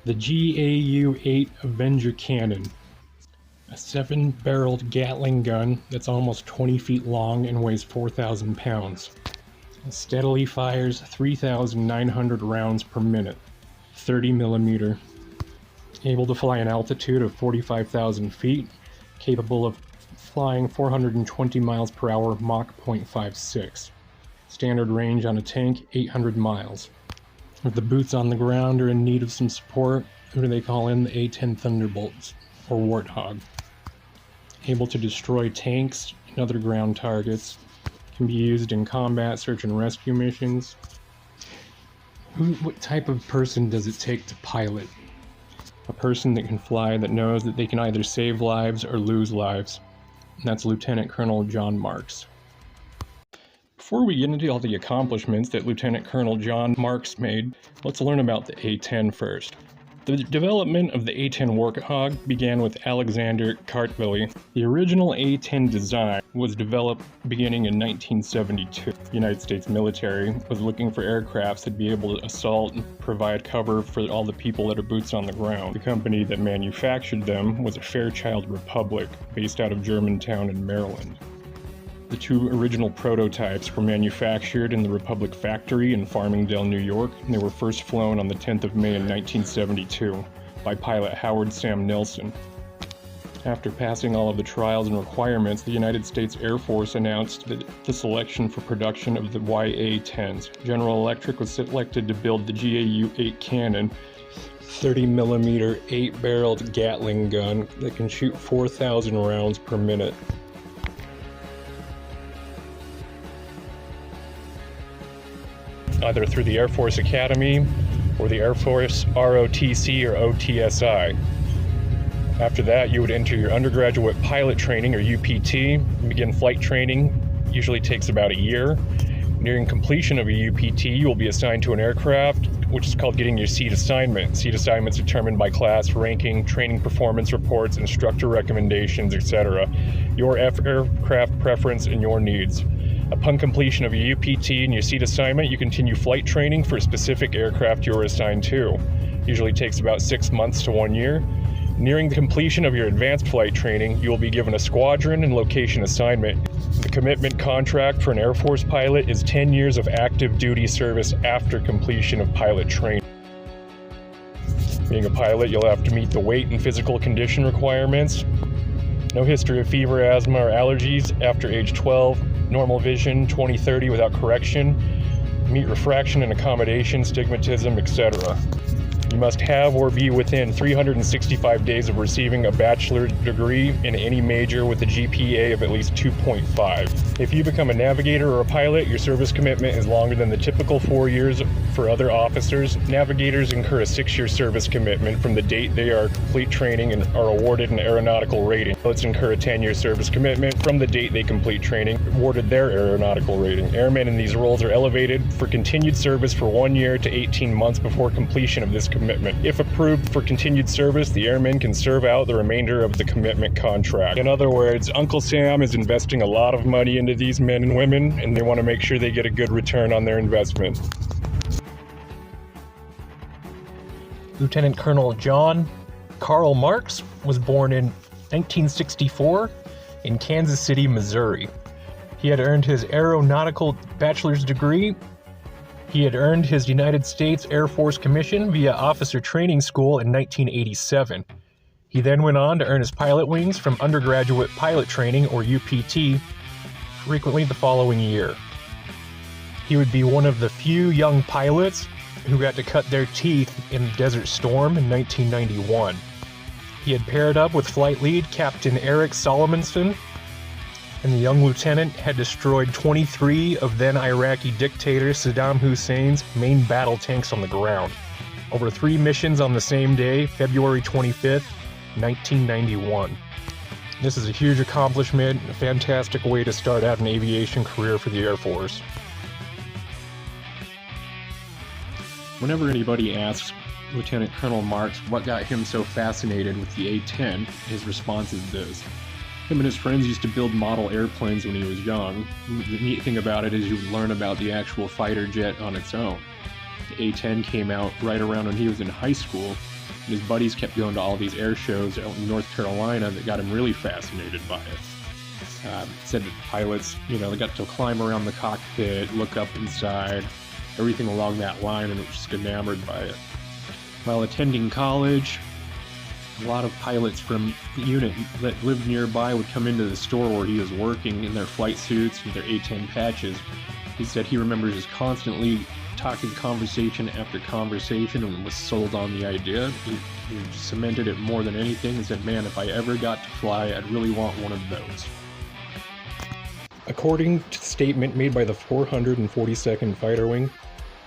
The GAU-8 Avenger Cannon, a 7-barreled Gatling gun that's almost 20 feet long and weighs 4,000 pounds. It steadily fires 3,900 rounds per minute, 30 millimeter. Able to fly an altitude of 45,000 feet, capable of flying 420 miles per hour, Mach 0.56. Standard range on a tank, 800 miles. If the boots on the ground are in need of some support, who do they call in? The A10 Thunderbolts, or Warthog. Able to destroy tanks and other ground targets. Can be used in combat, search and rescue missions. What type of person does it take to pilot? A person that can fly, that knows that they can either save lives or lose lives. And that's Lieutenant Colonel John Marks. Before we get into all the accomplishments that Lieutenant Colonel John Marks made, let's learn about the A10 first. The development of the A10 Warthog began with Alexander Karl. The original A10 design was developed beginning in 1972. The United States military was looking for aircrafts that'd be able to assault and provide cover for all the people that are boots on the ground. The company that manufactured them was a Fairchild Republic, based out of Germantown in Maryland. The two original prototypes were manufactured in the Republic factory in Farmingdale, New York, and they were first flown on the 10th of May in 1972 by pilot Howard Sam Nelson. After passing all of the trials and requirements, the United States Air Force announced the selection for production of the YA-10s. General Electric was selected to build the GAU-8 cannon, 30mm 8-barreled Gatling gun that can shoot 4,000 rounds per minute. Either through the Air Force Academy or the Air Force ROTC or OTSI. After that, you would enter your undergraduate pilot training or UPT and begin flight training. Usually takes about a year. Nearing completion of a UPT, you will be assigned to an aircraft, which is called getting your seat assignment. Seat assignments determined by class ranking, training performance reports, instructor recommendations, etc. Your aircraft preference and your needs. Upon completion of your UPT and your seat assignment, you continue flight training for a specific aircraft you are assigned to. Usually takes about 6 months to 1 year. Nearing the completion of your advanced flight training, you will be given a squadron and location assignment. The commitment contract for an Air Force pilot is 10 years of active duty service after completion of pilot training. Being a pilot, you'll have to meet the weight and physical condition requirements. No history of fever, asthma, or allergies after age 12. Normal vision, 20/30 without correction. Meet refraction and accommodation, stigmatism, etc. You must have or be within 365 days of receiving a bachelor's degree in any major with a GPA of at least 2.5. If you become a navigator or a pilot, your service commitment is longer than the typical 4 years for other officers. Navigators incur a 6-year service commitment from the date they are complete training and are awarded an aeronautical rating. Pilots incur a 10-year service commitment from the date they complete training, awarded their aeronautical rating. Airmen in these roles are elevated for continued service for 1 year to 18 months before completion of this commitment. If approved for continued service, the airmen can serve out the remainder of the commitment contract. In other words, Uncle Sam is investing a lot of money into these men and women, and they want to make sure they get a good return on their investment. Lieutenant Colonel John Karl Marks was born in 1964 in Kansas City, Missouri. He had earned his aeronautical bachelor's degree. He had earned his United States Air Force commission via officer training school in 1987. He then went on to earn his pilot wings from undergraduate pilot training, or UPT, frequently the following year. He would be one of the few young pilots who got to cut their teeth in Desert Storm in 1991. He had paired up with flight lead Captain Eric Solomonson, and the young lieutenant had destroyed 23 of then Iraqi dictator Saddam Hussein's main battle tanks on the ground. Over 3 missions on the same day, February 25th, 1991. This is a huge accomplishment, a fantastic way to start out an aviation career for the Air Force. Whenever anybody asks Lieutenant Colonel Marks what got him so fascinated with the A-10, his response is this. Him and his friends used to build model airplanes when he was young. The neat thing about it is you learn about the actual fighter jet on its own. The A-10 came out right around when he was in high school, His buddies kept going to all these air shows out in North Carolina that got him really fascinated by it. Said that pilots, they got to climb around the cockpit, look up inside, everything along that line, and was just enamored by it. While attending college, a lot of pilots from the unit that lived nearby would come into the store where he was working in their flight suits and their A10 patches. He said he remembers just constantly talking conversation after conversation and was sold on the idea. He cemented it more than anything and said, man, if I ever got to fly, I'd really want one of those. According to the statement made by the 442nd Fighter Wing,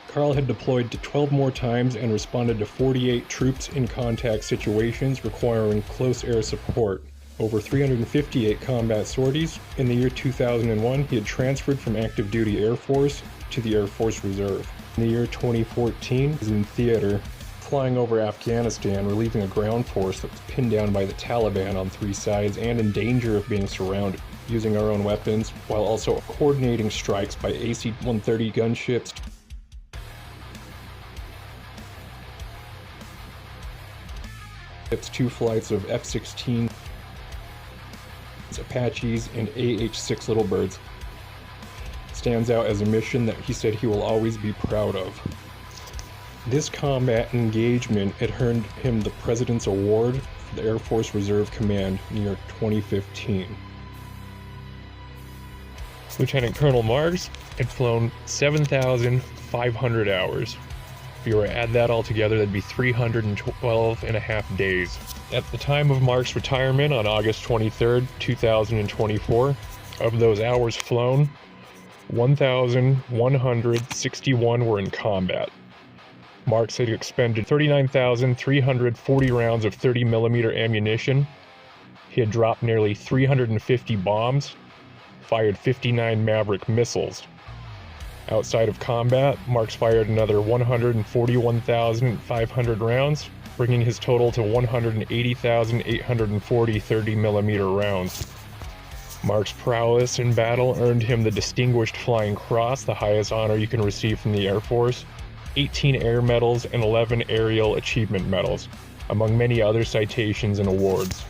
Karl had deployed to 12 more times and responded to 48 troops in contact situations requiring close air support. Over 358 combat sorties. In the year 2001, he had transferred from active duty Air Force to the Air Force Reserve. In the year 2014, he was in theater, flying over Afghanistan, relieving a ground force that was pinned down by the Taliban on 3 sides and in danger of being surrounded, using our own weapons, while also coordinating strikes by AC-130 gunships. It's 2 flights of F-16 Apaches and AH-6 Little Birds. Stands out as a mission that he said he will always be proud of. This combat engagement had earned him the President's Award for the Air Force Reserve Command in the year 2015. Lieutenant Colonel Marks had flown 7,500 hours. If you were to add that all together, that'd be 312 and a half days. At the time of Mark's retirement on August 23rd, 2024, of those hours flown, 1,161 were in combat. Marks had expended 39,340 rounds of 30mm ammunition. He had dropped nearly 350 bombs, fired 59 Maverick missiles. Outside of combat, Marks fired another 141,500 rounds, bringing his total to 180,840 30mm rounds. Marks' prowess in battle earned him the Distinguished Flying Cross, the highest honor you can receive from the Air Force, 18 Air Medals, and 11 Aerial Achievement Medals, among many other citations and awards.